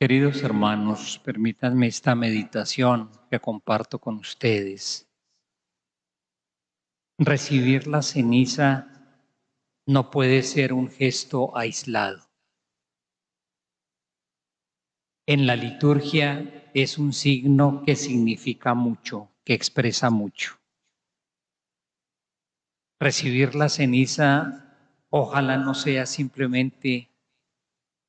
Queridos hermanos, permítanme esta meditación que comparto con ustedes. Recibir la ceniza no puede ser un gesto aislado. En la liturgia es un signo que significa mucho, que expresa mucho. Recibir la ceniza, ojalá no sea simplemente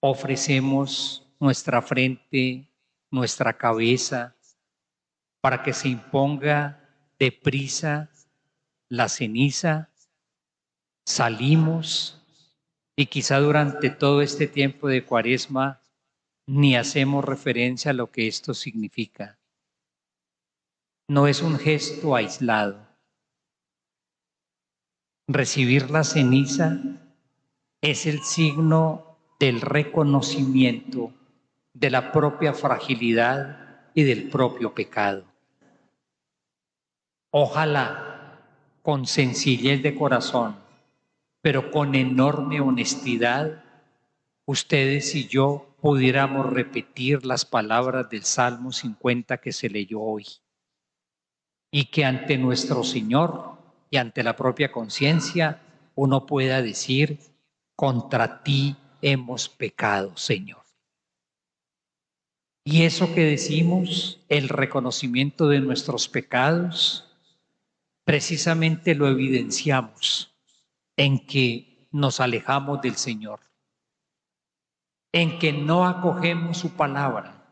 ofrecemos nuestra frente, nuestra cabeza, para que se imponga deprisa la ceniza, salimos y quizá durante todo este tiempo de Cuaresma ni hacemos referencia a lo que esto significa. No es un gesto aislado. Recibir la ceniza es el signo del reconocimiento de la propia fragilidad y del propio pecado. Ojalá con sencillez de corazón, pero con enorme honestidad, ustedes y yo pudiéramos repetir las palabras del Salmo 50 que se leyó hoy, y que ante nuestro Señor y ante la propia conciencia uno pueda decir: contra ti hemos pecado, Señor. Y eso que decimos, el reconocimiento de nuestros pecados, precisamente lo evidenciamos en que nos alejamos del Señor, en que no acogemos su palabra,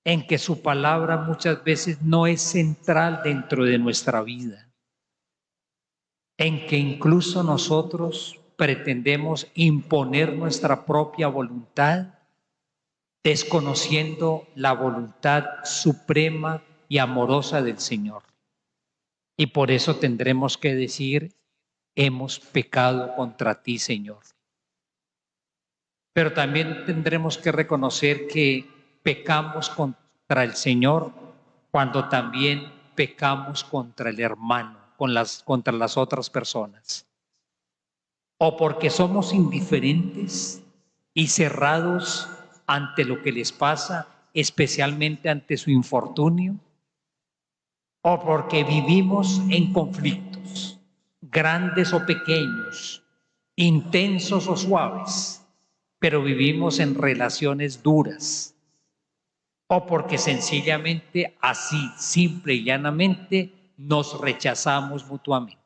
en que su palabra muchas veces no es central dentro de nuestra vida, en que incluso nosotros pretendemos imponer nuestra propia voluntad, desconociendo la voluntad suprema y amorosa del Señor. Y por eso tendremos que decir: hemos pecado contra ti, Señor. Pero también tendremos que reconocer que pecamos contra el Señor cuando también pecamos contra el hermano, contra las otras personas. O porque somos indiferentes y cerrados ante lo que les pasa, especialmente ante su infortunio, o porque vivimos en conflictos, grandes o pequeños, intensos o suaves, pero vivimos en relaciones duras, o porque sencillamente así, simple y llanamente, nos rechazamos mutuamente.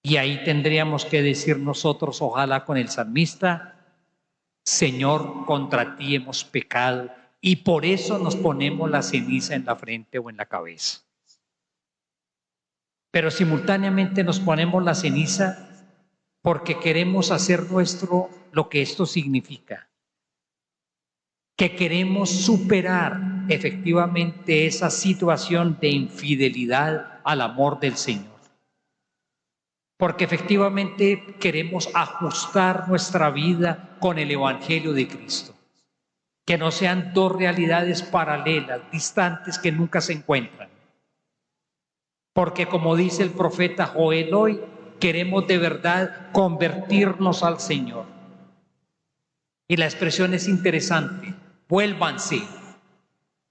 Y ahí tendríamos que decir nosotros, ojalá con el salmista: Señor, contra ti hemos pecado, y por eso nos ponemos la ceniza en la frente o en la cabeza. Pero simultáneamente nos ponemos la ceniza porque queremos hacer nuestro lo que esto significa, que queremos superar efectivamente esa situación de infidelidad al amor del Señor, porque efectivamente queremos ajustar nuestra vida con el Evangelio de Cristo, que no sean dos realidades paralelas, distantes, que nunca se encuentran. Porque como dice el profeta Joel hoy, queremos de verdad convertirnos al Señor. Y la expresión es interesante: vuélvanse.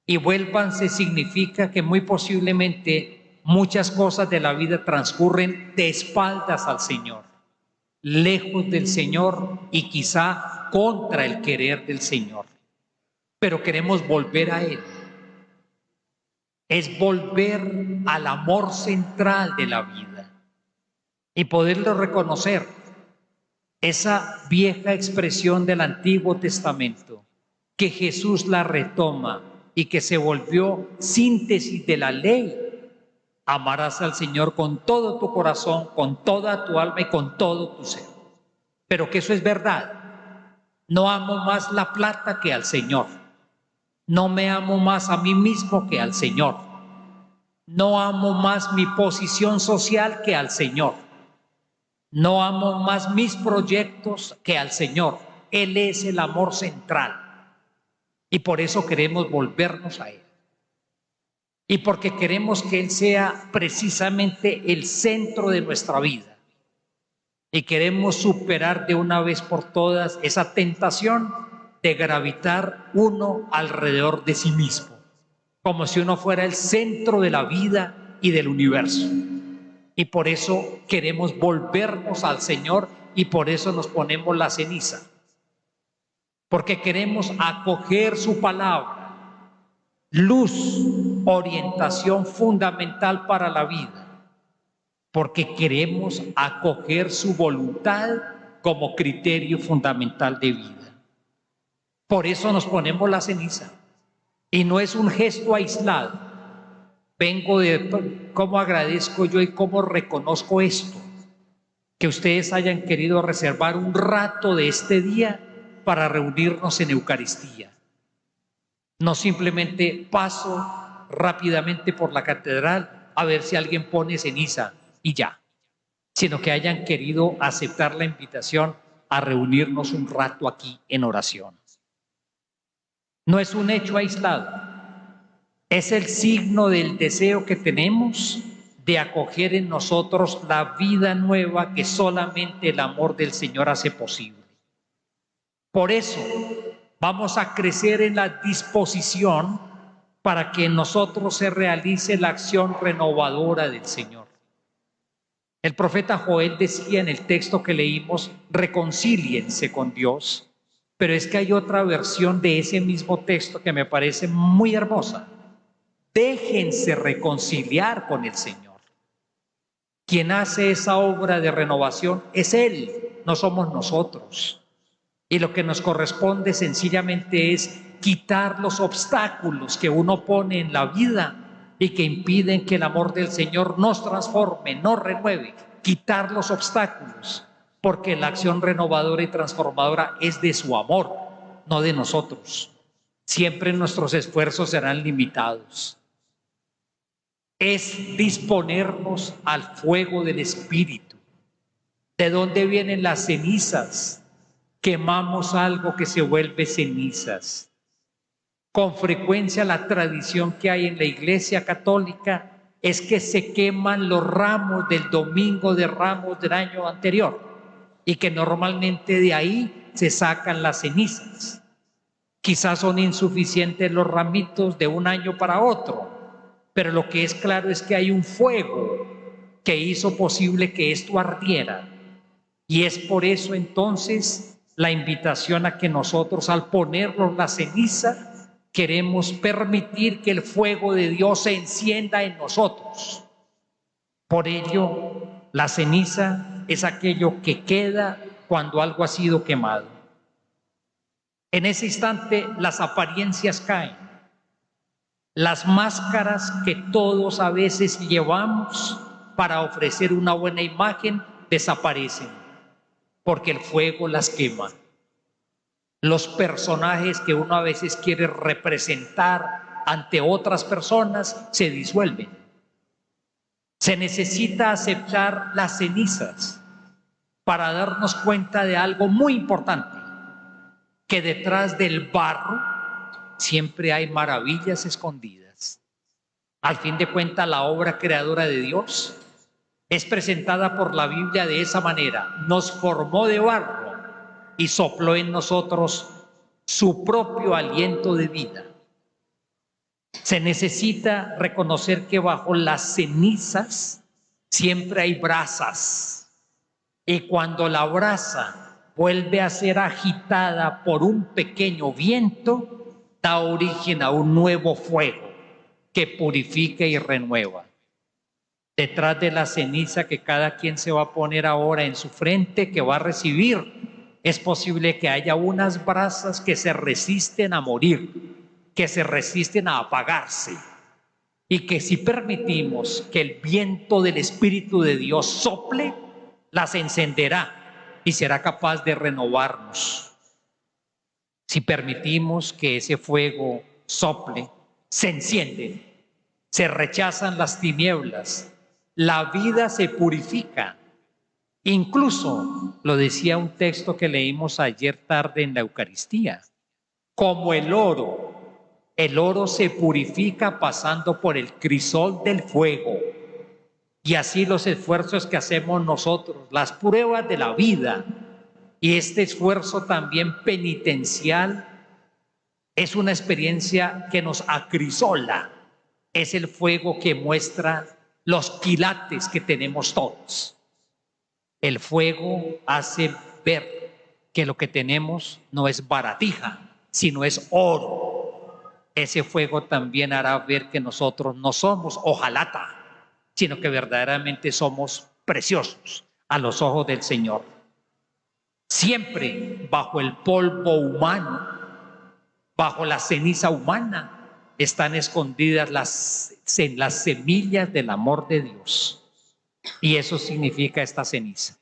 Y vuélvanse significa que muy posiblemente muchas cosas de la vida transcurren de espaldas al Señor, lejos del Señor y quizá contra el querer del Señor. Pero queremos volver a Él. Es volver al amor central de la vida y poderlo reconocer. Esa vieja expresión del Antiguo Testamento, que Jesús la retoma y que se volvió síntesis de la ley: amarás al Señor con todo tu corazón, con toda tu alma y con todo tu ser. Pero que eso es verdad. No amo más la plata que al Señor. No me amo más a mí mismo que al Señor. No amo más mi posición social que al Señor. No amo más mis proyectos que al Señor. Él es el amor central. Y por eso queremos volvernos a Él. Y porque queremos que Él sea precisamente el centro de nuestra vida. y queremos superar de una vez por todas esa tentación de gravitar uno alrededor de sí mismo, como si uno fuera el centro de la vida y del universo. Y por eso queremos volvernos al Señor y por eso nos ponemos la ceniza, porque queremos acoger su palabra, luz, orientación fundamental para la vida, porque queremos acoger su voluntad como criterio fundamental de vida. Por eso nos ponemos la ceniza. Y no es un gesto aislado. Vengo de cómo agradezco yo y cómo reconozco esto, que ustedes hayan querido reservar un rato de este día para reunirnos en Eucaristía. No simplemente paso rápidamente por la catedral a ver si alguien pone ceniza y ya, sino que hayan querido aceptar la invitación a reunirnos un rato aquí en oración. No es un hecho aislado, es el signo del deseo que tenemos de acoger en nosotros la vida nueva que solamente el amor del Señor hace posible. Por eso vamos a crecer en la disposición para que en nosotros se realice la acción renovadora del Señor. El profeta Joel decía en el texto que leímos, reconcíliense con Dios, pero es que hay otra versión de ese mismo texto que me parece muy hermosa. Déjense reconciliar con el Señor. Quien hace esa obra de renovación es Él, no somos nosotros. Y lo que nos corresponde sencillamente es quitar los obstáculos que uno pone en la vida y que impiden que el amor del Señor nos transforme, nos renueve. Quitar los obstáculos, porque la acción renovadora y transformadora es de su amor, no de nosotros. Siempre nuestros esfuerzos serán limitados. Es disponernos al fuego del Espíritu. ¿De dónde vienen las cenizas? Quemamos algo que se vuelve cenizas. Con frecuencia la tradición que hay en la Iglesia Católica es que se queman los ramos del Domingo de Ramos del año anterior y que normalmente de ahí se sacan las cenizas. Quizás son insuficientes los ramitos de un año para otro, pero lo que es claro es que hay un fuego que hizo posible que esto ardiera. Y es por eso entonces la invitación a que nosotros, al ponernos la ceniza, queremos permitir que el fuego de Dios se encienda en nosotros. Por ello, la ceniza es aquello que queda cuando algo ha sido quemado. En ese instante las apariencias caen. Las máscaras que todos a veces llevamos para ofrecer una buena imagen desaparecen, porque el fuego las quema. Los personajes que uno a veces quiere representar ante otras personas se disuelven. Se necesita aceptar las cenizas para darnos cuenta de algo muy importante, que detrás del barro siempre hay maravillas escondidas. Al fin de cuentas, la obra creadora de Dios es presentada por la Biblia de esa manera. Nos formó de barro y sopló en nosotros su propio aliento de vida. Se necesita reconocer que bajo las cenizas siempre hay brasas, y cuando la brasa vuelve a ser agitada por un pequeño viento, da origen a un nuevo fuego que purifica y renueva. Detrás de la ceniza que cada quien se va a poner ahora en su frente, que va a recibir, es posible que haya unas brasas que se resisten a morir, que se resisten a apagarse, y que si permitimos que el viento del Espíritu de Dios sople, las encenderá y será capaz de renovarnos. Si permitimos que ese fuego sople, se enciende, se rechazan las tinieblas, la vida se purifica. Incluso, lo decía un texto que leímos ayer tarde en la Eucaristía, como el oro se purifica pasando por el crisol del fuego. Y así los esfuerzos que hacemos nosotros, las pruebas de la vida y este esfuerzo también penitencial es una experiencia que nos acrisola. Es el fuego que muestra los quilates que tenemos todos. El fuego hace ver que lo que tenemos no es baratija, sino es oro. Ese fuego también hará ver que nosotros no somos hojalata, sino que verdaderamente somos preciosos a los ojos del Señor. Siempre bajo el polvo humano, bajo la ceniza humana, están escondidas las semillas del amor de Dios. Y eso significa esta ceniza.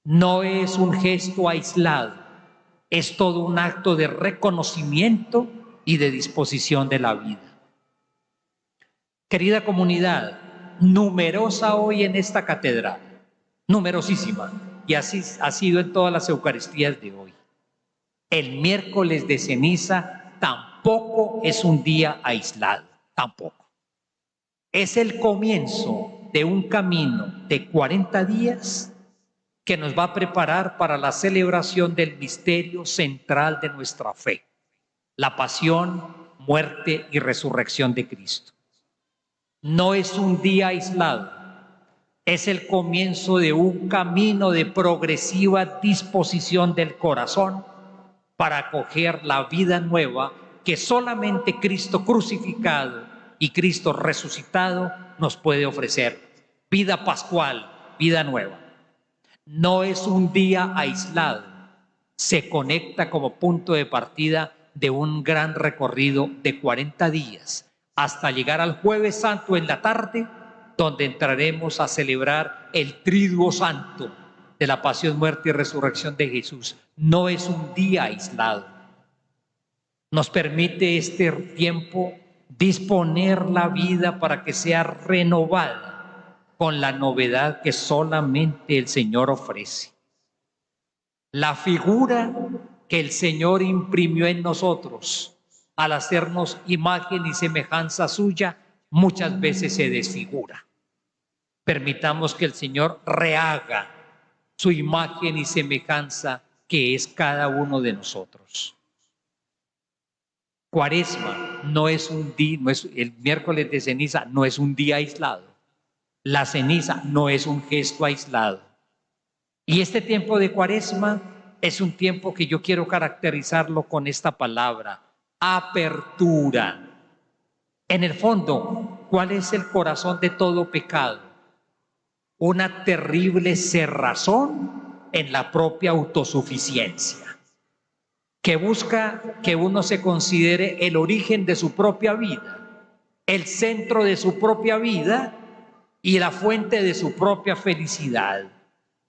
No es un gesto aislado, es todo un acto de reconocimiento y de disposición de la vida. Querida comunidad, numerosa hoy en esta catedral, numerosísima, y así ha sido en todas las Eucaristías de hoy. El miércoles de ceniza tampoco es un día aislado, tampoco. Es el comienzo de un camino de 40 días que nos va a preparar para la celebración del misterio central de nuestra fe, la pasión, muerte y resurrección de Cristo. No es un día aislado, es el comienzo de un camino de progresiva disposición del corazón para acoger la vida nueva que solamente Cristo crucificado y Cristo resucitado nos puede ofrecer. Vida pascual, vida nueva. No es un día aislado, se conecta como punto de partida de un gran recorrido de 40 días hasta llegar al Jueves Santo en la tarde, donde entraremos a celebrar el Triduo Santo de la pasión, muerte y resurrección de Jesús. No es un día aislado. Nos permite este tiempo disponer la vida para que sea renovada con la novedad que solamente el Señor ofrece. La figura que el Señor imprimió en nosotros al hacernos imagen y semejanza suya, muchas veces se desfigura. Permitamos que el Señor rehaga su imagen y semejanza que es cada uno de nosotros. Cuaresma no es un día, el miércoles de ceniza no es un día aislado. La ceniza no es un gesto aislado. Y este tiempo de Cuaresma es un tiempo que yo quiero caracterizarlo con esta palabra: apertura. En el fondo, ¿cuál es el corazón de todo pecado? Una terrible cerrazón en la propia autosuficiencia, que busca que uno se considere el origen de su propia vida, el centro de su propia vida y la fuente de su propia felicidad,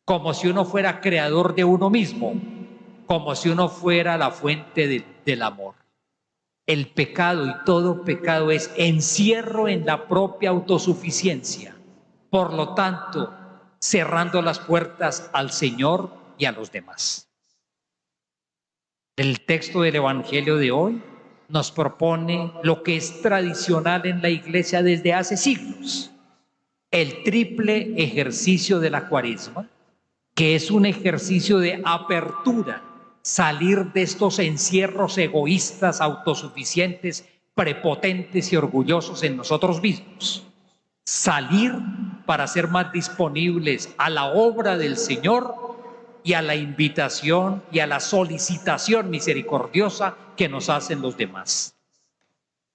como si uno fuera creador de uno mismo, como si uno fuera la fuente del amor. El pecado, y todo pecado, es encierro en la propia autosuficiencia. Por lo tanto, cerrando las puertas al Señor y a los demás. El texto del Evangelio de hoy nos propone lo que es tradicional en la Iglesia desde hace siglos: el triple ejercicio de la Cuaresma, que es un ejercicio de apertura, salir de estos encierros egoístas, autosuficientes, prepotentes y orgullosos en nosotros mismos. Salir para ser más disponibles a la obra del Señor y a la invitación y a la solicitación misericordiosa que nos hacen los demás.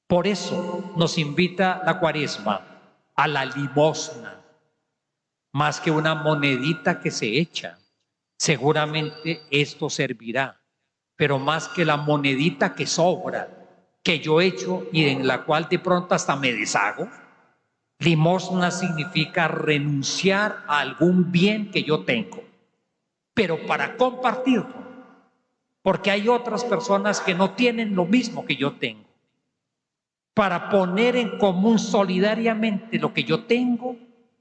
Por eso nos invita la Cuaresma a la limosna, más que una monedita que se echa. Seguramente esto servirá, pero más que la monedita que sobra, que yo echo y en la cual de pronto hasta me deshago. Limosna significa renunciar a algún bien que yo tengo, pero para compartirlo, porque hay otras personas que no tienen lo mismo que yo tengo. Para poner en común solidariamente lo que yo tengo,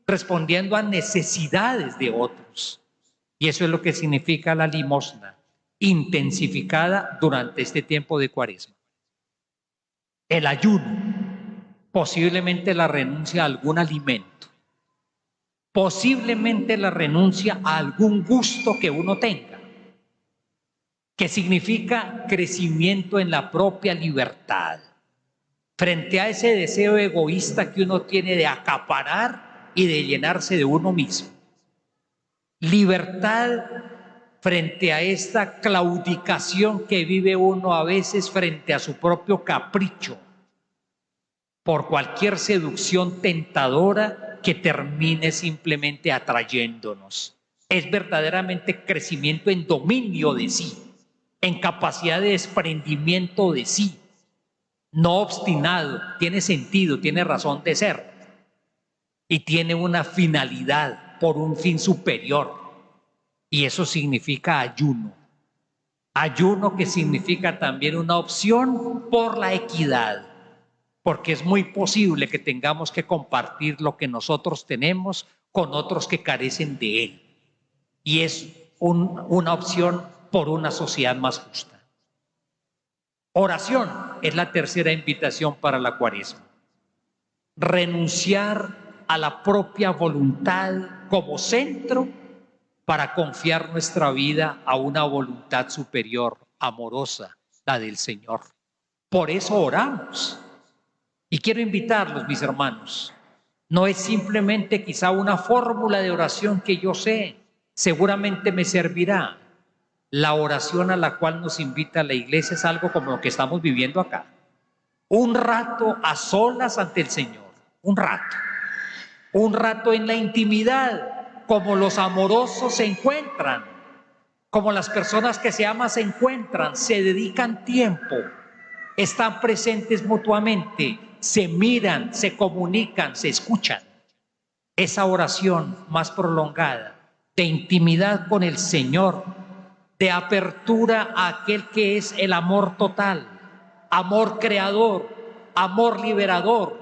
respondiendo a necesidades de otros. Y eso es lo que significa la limosna, intensificada durante este tiempo de Cuaresma. El ayuno, posiblemente la renuncia a algún alimento, posiblemente la renuncia a algún gusto que uno tenga, que significa crecimiento en la propia libertad, frente a ese deseo egoísta que uno tiene de acaparar y de llenarse de uno mismo. Libertad frente a esta claudicación que vive uno a veces frente a su propio capricho, por cualquier seducción tentadora que termine simplemente atrayéndonos. Es verdaderamente crecimiento en dominio de sí, en capacidad de desprendimiento de sí, no obstinado, tiene sentido, tiene razón de ser y tiene una finalidad por un fin superior, y eso significa ayuno. Ayuno que significa también una opción por la equidad, porque es muy posible que tengamos que compartir lo que nosotros tenemos con otros que carecen de él, y es una opción por una sociedad más justa. Oración es la tercera invitación para la Cuaresma. Renunciar a la propia voluntad como centro para confiar nuestra vida a una voluntad superior, amorosa, la del Señor. Por eso oramos. Y quiero invitarlos, mis hermanos, no es simplemente quizá una fórmula de oración que yo sé, seguramente me servirá. La oración a la cual nos invita la iglesia es algo como lo que estamos viviendo acá. Un rato a solas ante el Señor, un rato en la intimidad, como los amorosos se encuentran, como las personas que se aman se encuentran, se dedican tiempo, están presentes mutuamente, se miran, se comunican, se escuchan. Esa oración más prolongada, de intimidad con el Señor, de apertura a aquel que es el amor total, amor creador, amor liberador,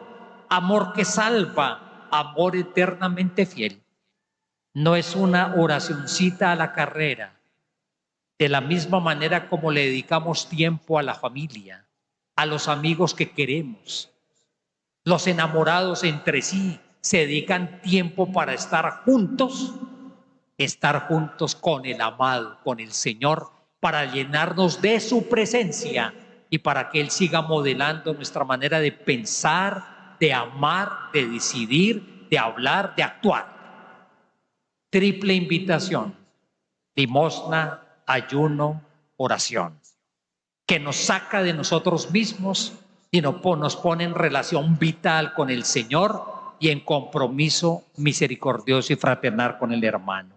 amor que salva, amor eternamente fiel. No es una oracioncita a la carrera, de la misma manera como le dedicamos tiempo a la familia, a los amigos que queremos. Los enamorados entre sí se dedican tiempo para estar juntos con el amado, con el Señor, para llenarnos de su presencia y para que Él siga modelando nuestra manera de pensar, de amar, de decidir, de hablar, de actuar. Triple invitación: limosna, ayuno, oración, que nos saca de nosotros mismos y nos pone en relación vital con el Señor y en compromiso misericordioso y fraternal con el hermano.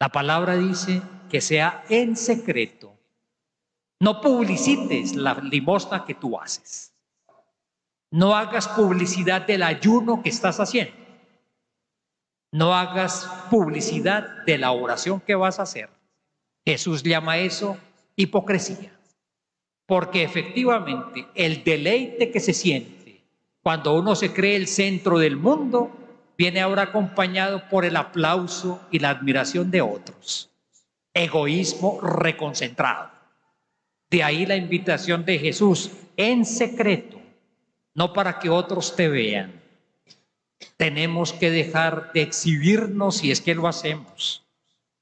La palabra dice que sea en secreto. No publicites la limosna que tú haces. No hagas publicidad del ayuno que estás haciendo. No hagas publicidad de la oración que vas a hacer. Jesús llama eso hipocresía. Porque efectivamente el deleite que se siente cuando uno se cree el centro del mundo viene ahora acompañado por el aplauso y la admiración de otros. Egoísmo reconcentrado. De ahí la invitación de Jesús: en secreto, no para que otros te vean. Tenemos que dejar de exhibirnos si es que lo hacemos.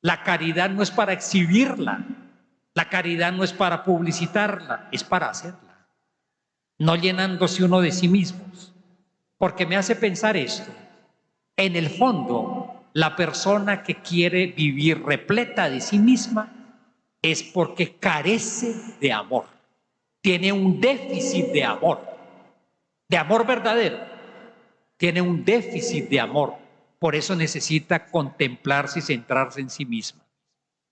La caridad no es para exhibirla, la caridad no es para publicitarla, es para hacerla, no llenándose uno de sí mismos. Porque me hace pensar esto: en el fondo, la persona que quiere vivir repleta de sí misma es porque carece de amor, tiene un déficit de amor verdadero, tiene un déficit de amor, por eso necesita contemplarse y centrarse en sí misma.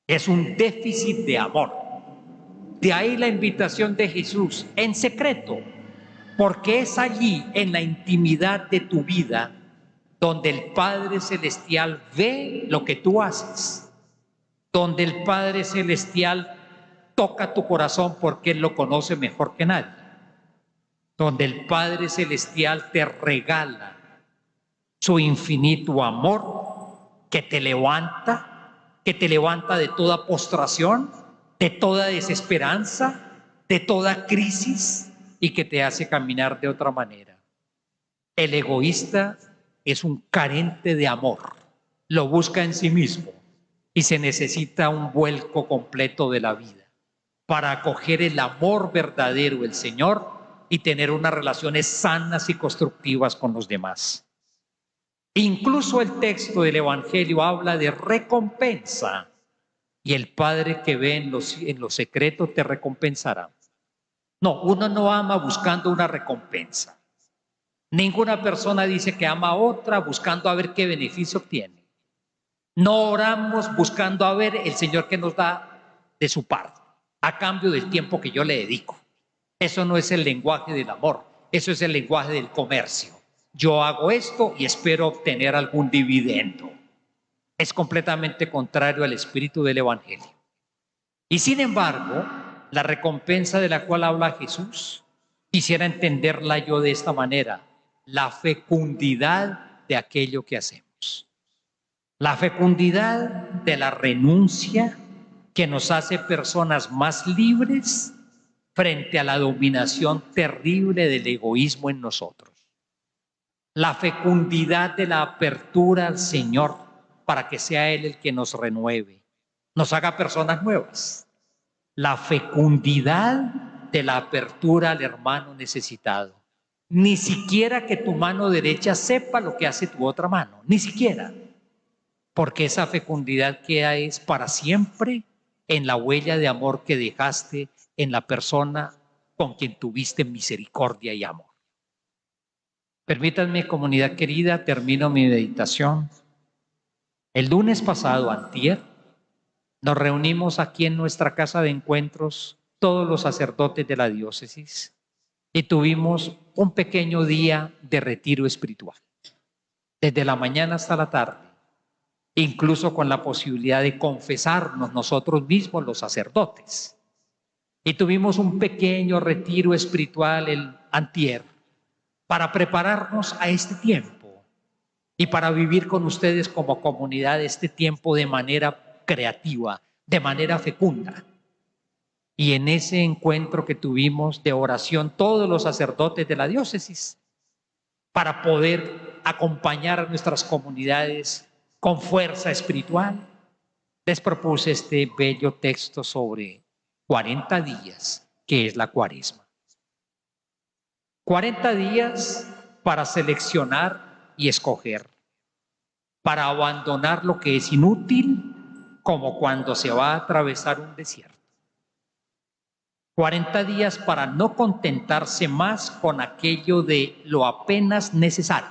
Es un déficit de amor. De ahí la invitación de Jesús: en secreto, porque es allí, en la intimidad de tu vida, donde el Padre Celestial ve lo que tú haces, donde el Padre Celestial toca tu corazón porque Él lo conoce mejor que nadie, donde el Padre Celestial te regala su infinito amor que te levanta de toda postración, de toda desesperanza, de toda crisis, y que te hace caminar de otra manera. El egoísta es un carente de amor, lo busca en sí mismo y se necesita un vuelco completo de la vida para acoger el amor verdadero del Señor y tener unas relaciones sanas y constructivas con los demás. Incluso el texto del Evangelio habla de recompensa y el Padre que ve en lo secreto te recompensará. No, uno no ama buscando una recompensa. Ninguna persona dice que ama a otra buscando a ver qué beneficio obtiene. No oramos buscando a ver el Señor que nos da de su parte, a cambio del tiempo que yo le dedico. Eso no es el lenguaje del amor, eso es el lenguaje del comercio. Yo hago esto y espero obtener algún dividendo. Es completamente contrario al espíritu del Evangelio. Y sin embargo, la recompensa de la cual habla Jesús, quisiera entenderla yo de esta manera: la fecundidad de aquello que hacemos. La fecundidad de la renuncia que nos hace personas más libres frente a la dominación terrible del egoísmo en nosotros. La fecundidad de la apertura al Señor para que sea Él el que nos renueve, nos haga personas nuevas. La fecundidad de la apertura al hermano necesitado. Ni siquiera que tu mano derecha sepa lo que hace tu otra mano, ni siquiera. Porque esa fecundidad queda es para siempre en la huella de amor que dejaste en la persona con quien tuviste misericordia y amor. Permítanme, comunidad querida, termino mi meditación. El lunes pasado, antier, nos reunimos aquí en nuestra casa de encuentros todos los sacerdotes de la diócesis y tuvimos un pequeño día de retiro espiritual, desde la mañana hasta la tarde, incluso con la posibilidad de confesarnos nosotros mismos los sacerdotes. Y tuvimos un pequeño retiro espiritual el antier para prepararnos a este tiempo y para vivir con ustedes como comunidad este tiempo de manera creativa, de manera fecunda. Y en ese encuentro que tuvimos de oración todos los sacerdotes de la diócesis, para poder acompañar a nuestras comunidades con fuerza espiritual, les propuse este bello texto sobre 40 días, que es la Cuaresma. 40 días para seleccionar y escoger, para abandonar lo que es inútil, como cuando se va a atravesar un desierto. 40 días para no contentarse más con aquello de lo apenas necesario,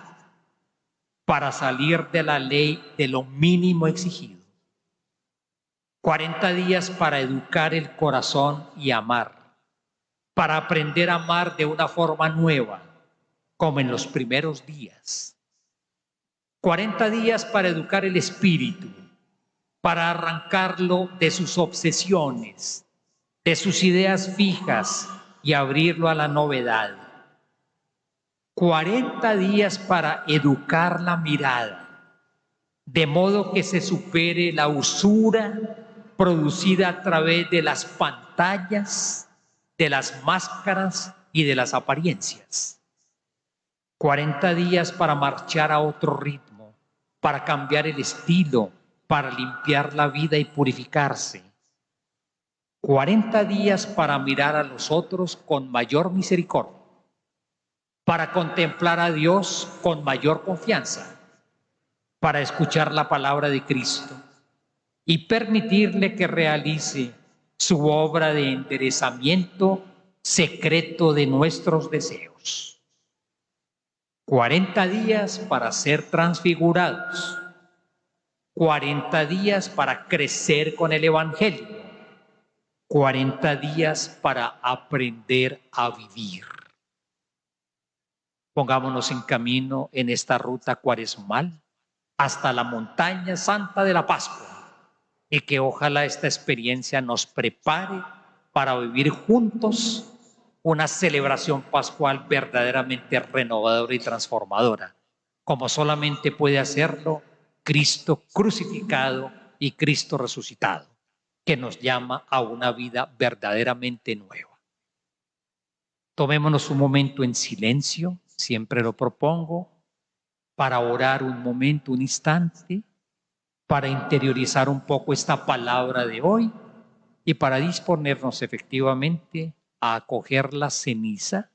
para salir de la ley de lo mínimo exigido. 40 días para educar el corazón y amar, para aprender a amar de una forma nueva, como en los primeros días. 40 días para educar el espíritu, para arrancarlo de sus obsesiones, de sus ideas fijas y abrirlo a la novedad. 40 días para educar la mirada, de modo que se supere la usura producida a través de las pantallas, de las máscaras y de las apariencias. 40 días para marchar a otro ritmo, para cambiar el estilo, para limpiar la vida y purificarse. 40 días para mirar a los otros con mayor misericordia, para contemplar a Dios con mayor confianza, para escuchar la palabra de Cristo y permitirle que realice su obra de enderezamiento secreto de nuestros deseos. 40 días para ser transfigurados, 40 días para crecer con el Evangelio, 40 días para aprender a vivir. Pongámonos en camino en esta ruta cuaresmal hasta la montaña santa de la Pascua y que ojalá esta experiencia nos prepare para vivir juntos una celebración pascual verdaderamente renovadora y transformadora, como solamente puede hacerlo Cristo crucificado y Cristo resucitado, que nos llama a una vida verdaderamente nueva. Tomémonos un momento en silencio, siempre lo propongo, para orar un momento, un instante, para interiorizar un poco esta palabra de hoy y para disponernos efectivamente a acoger la ceniza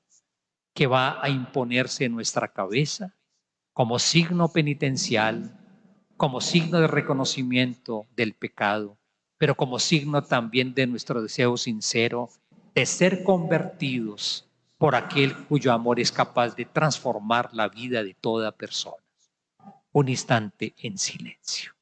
que va a imponerse en nuestra cabeza como signo penitencial, como signo de reconocimiento del pecado, pero como signo también de nuestro deseo sincero de ser convertidos por aquel cuyo amor es capaz de transformar la vida de toda persona. Un instante en silencio.